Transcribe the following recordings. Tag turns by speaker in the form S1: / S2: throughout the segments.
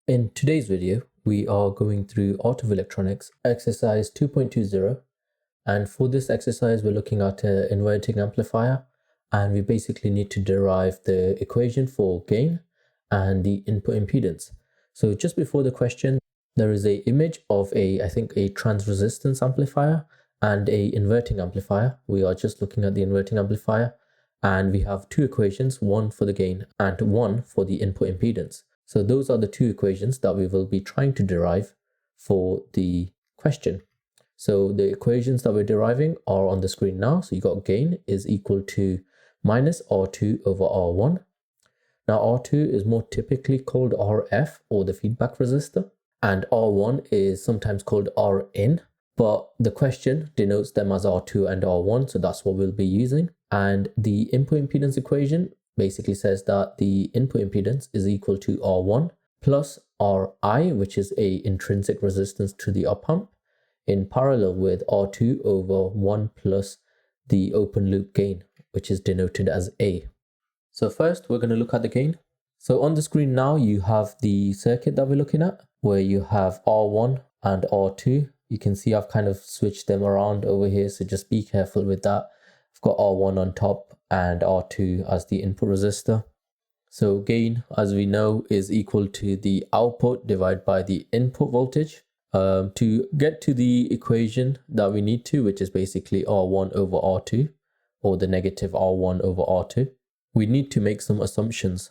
S1: In today's video, we are going through Art of Electronics exercise 2.20, and for this exercise we're looking at an inverting amplifier, and we basically need to derive the equation for gain and the input impedance. So just before the question, there is an image of I think a transresistance amplifier and a inverting amplifier. We are just looking at the inverting amplifier, and we have two equations, one for the gain and one for the input impedance. So those are the two equations that we will be trying to derive for the question. So the equations that we're deriving are on the screen now. So you got gain is equal to minus R2 over R1. Now R2 is more typically called RF, or the feedback resistor, and R1 is sometimes called Rin, but the question denotes them as R2 and R1, so that's what we'll be using. And the input impedance equation basically says that the input impedance is equal to R1 plus Ri, which is a intrinsic resistance to the op-amp, in parallel with R2 over 1 plus the open loop gain, which is denoted as A. So first we're going to look at the gain. So on the screen now you have the circuit that we're looking at, where you have R1 and R2. You can see I've kind of switched them around over here, so just be careful with that. I've got R1 on top and R2 as the input resistor. So gain, as we know, is equal to the output divided by the input voltage. To get to the equation that we need to, which is basically R1 over R2, or the negative R1 over R2, we need to make some assumptions.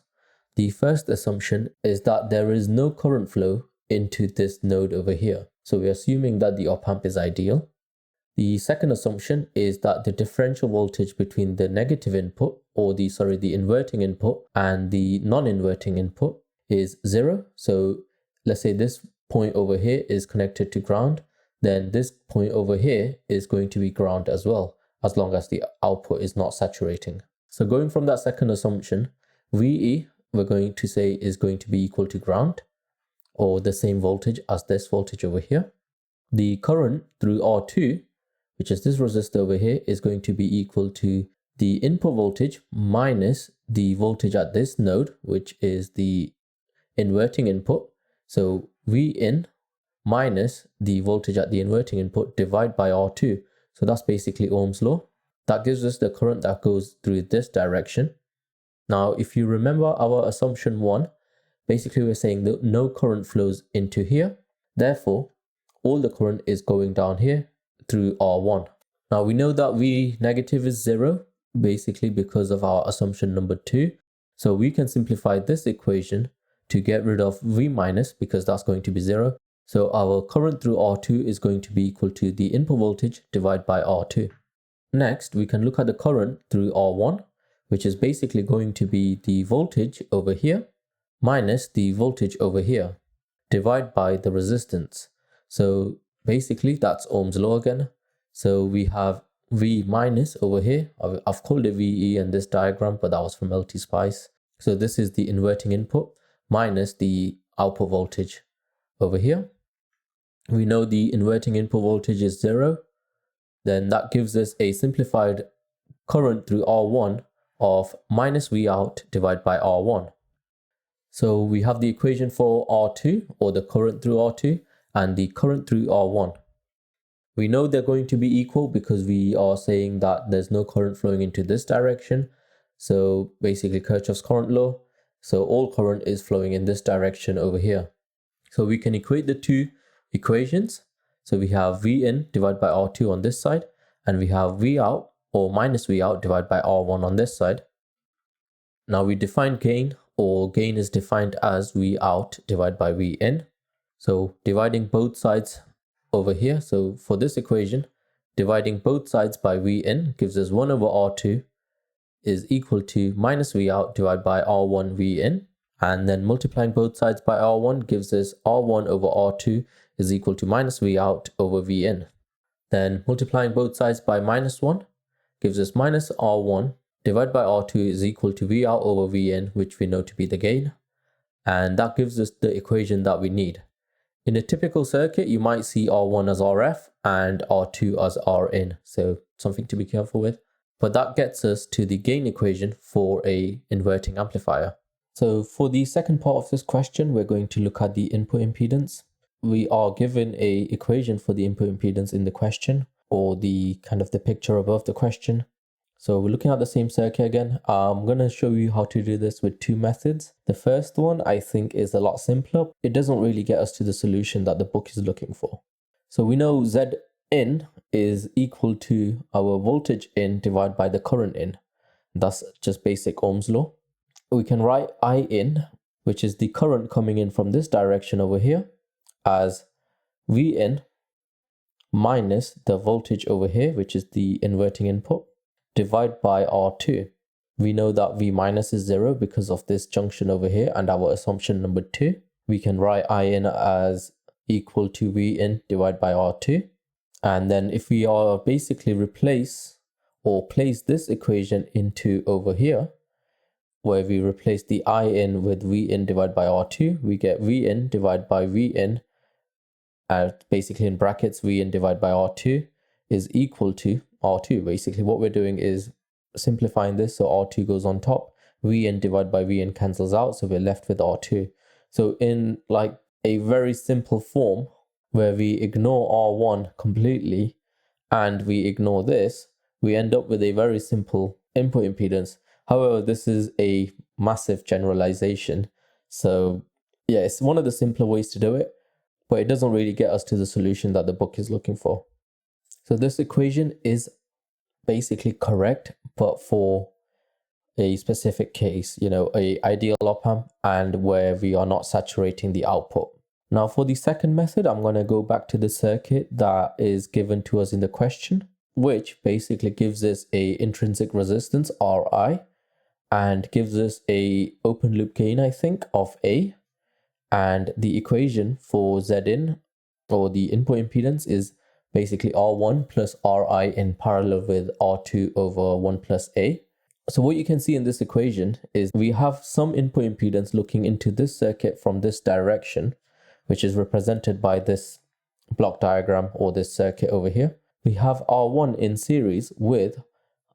S1: The first assumption is that there is no current flow into this node over here. So we're assuming that the op-amp is ideal. The second assumption is that the differential voltage between the negative input, or the inverting input, and the non-inverting input is 0. So let's say this point over here is connected to ground, then this point over here is going to be ground as well, as long as the output is not saturating. So going from that second assumption, VE, we're going to say, is going to be equal to ground, or the same voltage as this voltage over here. The current through R2, which is this resistor over here, is going to be equal to the input voltage minus the voltage at this node, which is the inverting input. So Vin minus the voltage at the inverting input divided by R2. So that's basically Ohm's law. That gives us the current that goes through this direction. Now, if you remember our assumption 1, basically we're saying that no current flows into here. Therefore, all the current is going down here through R1. Now we know that V negative is 0, basically because of our assumption number 2. So we can simplify this equation to get rid of V minus, because that's going to be 0. So our current through R2 is going to be equal to the input voltage divided by R2. Next, we can look at the current through R1, which is basically going to be the voltage over here minus the voltage over here divided by the resistance. So basically that's Ohm's law again. So we have V minus over here. I've called it VE in this diagram, but that was from LT Spice. So this is the inverting input minus the output voltage over here. We know the inverting input voltage is 0. Then that gives us a simplified current through R1 of minus V out divided by R1. So we have the equation for R2, or the current through R2, and the current through R1. We know they're going to be equal because we are saying that there's no current flowing into this direction. So basically Kirchhoff's current law. So all current is flowing in this direction over here. So we can equate the two equations. So we have V in divided by R2 on this side, and we have V out, or minus V out, divided by R1 on this side. Now we define gain, or gain is defined as V out divided by V in. So dividing both sides over here, so for this equation, dividing both sides by V in gives us 1 over R2 is equal to minus V out divided by R1 V in. And then multiplying both sides by R1 gives us R1 over R2 is equal to minus V out over V in. Then multiplying both sides by minus 1 gives us minus R1 divided by R2 is equal to V out over V in, which we know to be the gain. And that gives us the equation that we need. In a typical circuit, you might see R1 as RF and R2 as Rin, so something to be careful with. But that gets us to the gain equation for a inverting amplifier. So for the second part of this question, we're going to look at the input impedance. We are given a equation for the input impedance in the question, or the kind of the picture above the question. So we're looking at the same circuit again. I'm going to show you how to do this with two methods. The first one I think is a lot simpler. It doesn't really get us to the solution that the book is looking for. So we know Z in is equal to our voltage in divided by the current in. That's just basic Ohm's law. We can write I in, which is the current coming in from this direction over here, as V in minus the voltage over here, which is the inverting input, divided by R2. We know that V minus is 0 because of this junction over here and our assumption number 2. We can write I in as equal to V in divided by R2. And then if we are basically replace or place this equation into over here, where we replace the I in with V in divided by R2, we get V in divided by V in, basically in brackets, V in divided by R2 is equal to R2. Basically what we're doing is simplifying this, so R2 goes on top, V in divided by V in cancels out, so we're left with R2. So in like a very simple form, where we ignore R1 completely and we ignore this, we end up with a very simple input impedance. However, this is a massive generalization. So yeah, it's one of the simpler ways to do it, but it doesn't really get us to the solution that the book is looking for. So this equation is basically correct, but for a specific case, you know, a ideal op-amp and where we are not saturating the output. Now for the second method, I'm going to go back to the circuit that is given to us in the question, which basically gives us a intrinsic resistance Ri and gives us a open loop gain, I think, of A. And the equation for Z in, or the input impedance, is basically R1 plus Ri in parallel with R2 over 1 plus A. So what you can see in this equation is we have some input impedance looking into this circuit from this direction, which is represented by this block diagram or this circuit over here. We have R1 in series with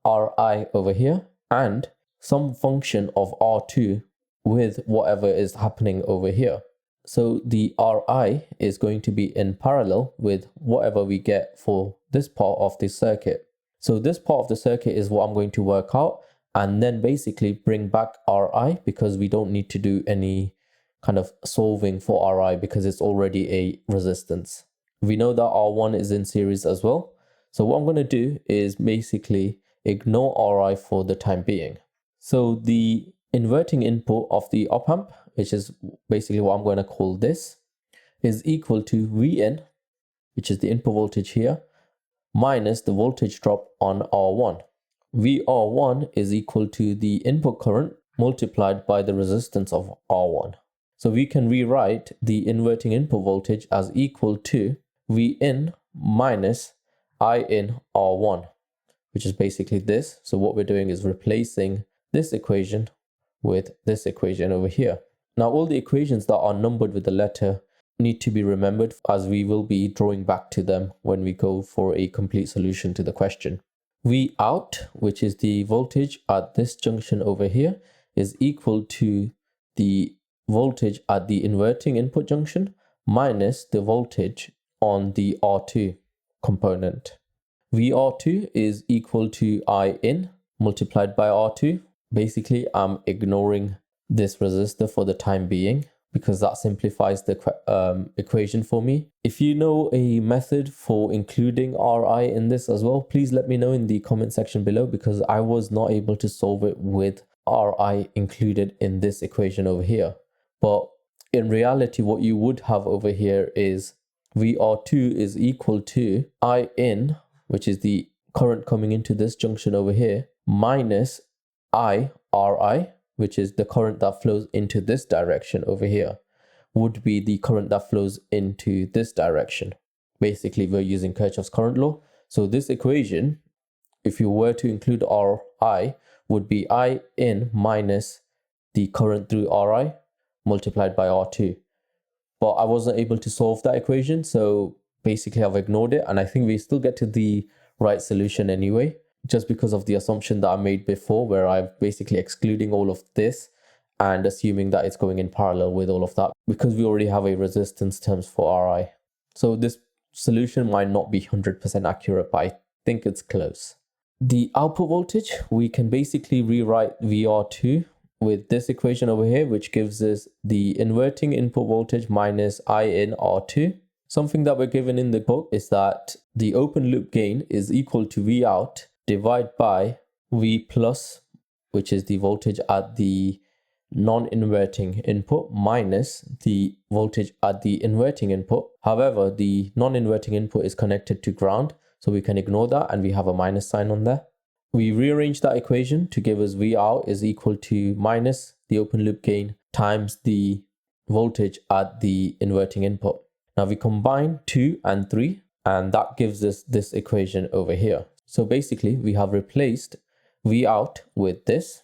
S1: Ri over here and some function of R2 with whatever is happening over here. So the Ri is going to be in parallel with whatever we get for this part of the circuit. So this part of the circuit is what I'm going to work out and then basically bring back Ri, because we don't need to do any kind of solving for Ri because it's already a resistance. We know that R1 is in series as well. So what I'm going to do is basically ignore Ri for the time being. So the inverting input of the op-amp, which is basically what I'm going to call this, is equal to Vn, which is the input voltage here, minus the voltage drop on R1. VR1 is equal to the input current multiplied by the resistance of R1. So we can rewrite the inverting input voltage as equal to Vin minus I in R1, which is basically this. So what we're doing is replacing this equation with this equation over here. Now all the equations that are numbered with the letter need to be remembered, as we will be drawing back to them when we go for a complete solution to the question. V out, which is the voltage at this junction over here, is equal to the voltage at the inverting input junction minus the voltage on the R2 component. VR2 is equal to I in multiplied by R2. Basically, I'm ignoring this resistor for the time being because that simplifies the equation for me. If you know a method for including Ri in this as well, please let me know in the comment section below, because I was not able to solve it with Ri included in this equation over here. But in reality, what you would have over here is VR2 is equal to I in, which is the current coming into this junction over here, minus Ri, which is the current that flows into this direction over here, would be the current that flows into this direction. Basically, we're using Kirchhoff's current law. So this equation, if you were to include Ri, would be I in minus the current through Ri multiplied by R2. But I wasn't able to solve that equation, so basically I've ignored it, and I think we still get to the right solution anyway, just because of the assumption that I made before, where I'm basically excluding all of this and assuming that it's going in parallel with all of that, because we already have a resistance terms for Ri. So this solution might not be 100% accurate, but I think it's close. The output voltage, we can basically rewrite VR2 with this equation over here, which gives us the inverting input voltage minus I in R2. Something that we're given in the book is that the open loop gain is equal to V out divided by V plus, which is the voltage at the non-inverting input, minus the voltage at the inverting input. However, the non-inverting input is connected to ground, so we can ignore that and we have a minus sign on there. We rearrange that equation to give us V out is equal to minus the open loop gain times the voltage at the inverting input. Now we combine 2 and 3 and that gives us this equation over here. So basically we have replaced V out with this,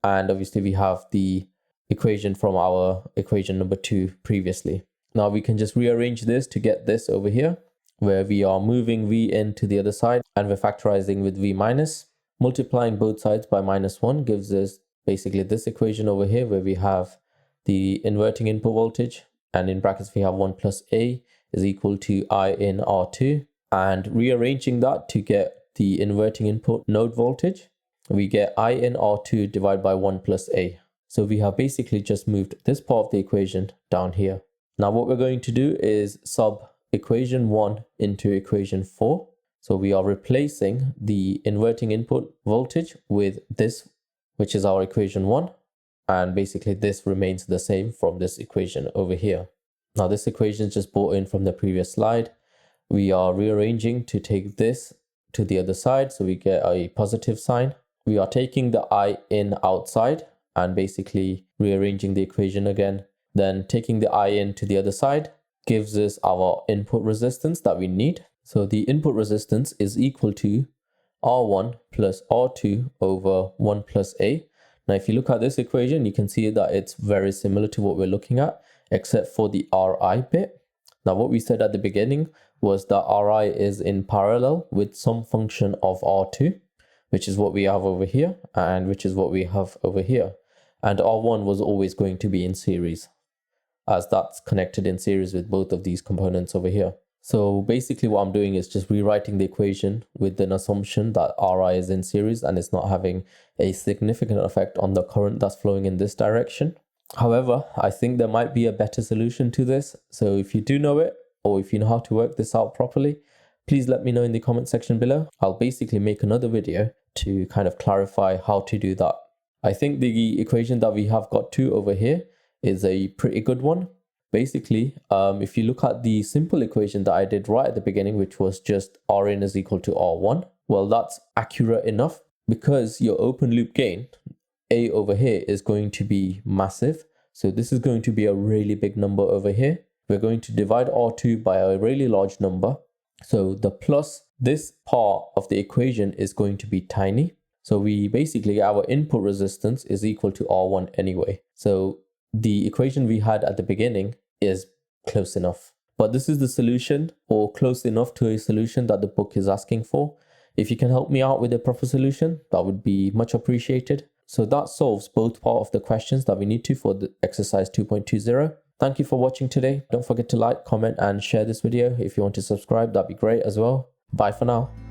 S1: and obviously we have the equation from our equation number 2 previously. Now we can just rearrange this to get this over here, where we are moving V in to the other side and we're factorizing with V minus. Multiplying both sides by -1 gives us basically this equation over here, where we have the inverting input voltage, and in brackets we have 1 plus A is equal to I in R2. And rearranging that to get the inverting input node voltage, we get I in R2 divided by 1 plus A. So we have basically just moved this part of the equation down here. Now what we're going to do is sub equation 1 into equation 4. So we are replacing the inverting input voltage with this, which is our equation 1. And basically this remains the same from this equation over here. Now this equation is just brought in from the previous slide. We are rearranging to take this to the other side, so we get a positive sign. We are taking the I in outside and basically rearranging the equation again. Then taking the I in to the other side gives us our input resistance that we need. So the input resistance is equal to R1 plus R2 over 1 plus A. Now, if you look at this equation, you can see that it's very similar to what we're looking at, except for the Ri bit. Now, what we said at the beginning was that Ri is in parallel with some function of R2, which is what we have over here, and which is what we have over here. And R1 was always going to be in series, as that's connected in series with both of these components over here. So basically what I'm doing is just rewriting the equation with an assumption that Ri is in series and it's not having a significant effect on the current that's flowing in this direction. However, I think there might be a better solution to this. So if you do know it, or if you know how to work this out properly, please let me know in the comment section below. I'll basically make another video to kind of clarify how to do that. I think the equation that we have got to over here is a pretty good one. Basically, if you look at the simple equation that I did right at the beginning, which was just Rin is equal to R1, well, that's accurate enough because your open loop gain, A over here, is going to be massive. So this is going to be a really big number over here. We're going to divide R2 by a really large number. So the plus this part of the equation is going to be tiny. So we basically, our input resistance is equal to R1 anyway. So the equation we had at the beginning is close enough. But this is the solution, or close enough to a solution that the book is asking for. If you can help me out with a proper solution, that would be much appreciated. So that solves both part of the questions that we need to for the exercise 2.20. Thank you for watching today. Don't forget to like, comment and share this video. If you want to subscribe, that'd be great as well. Bye for now.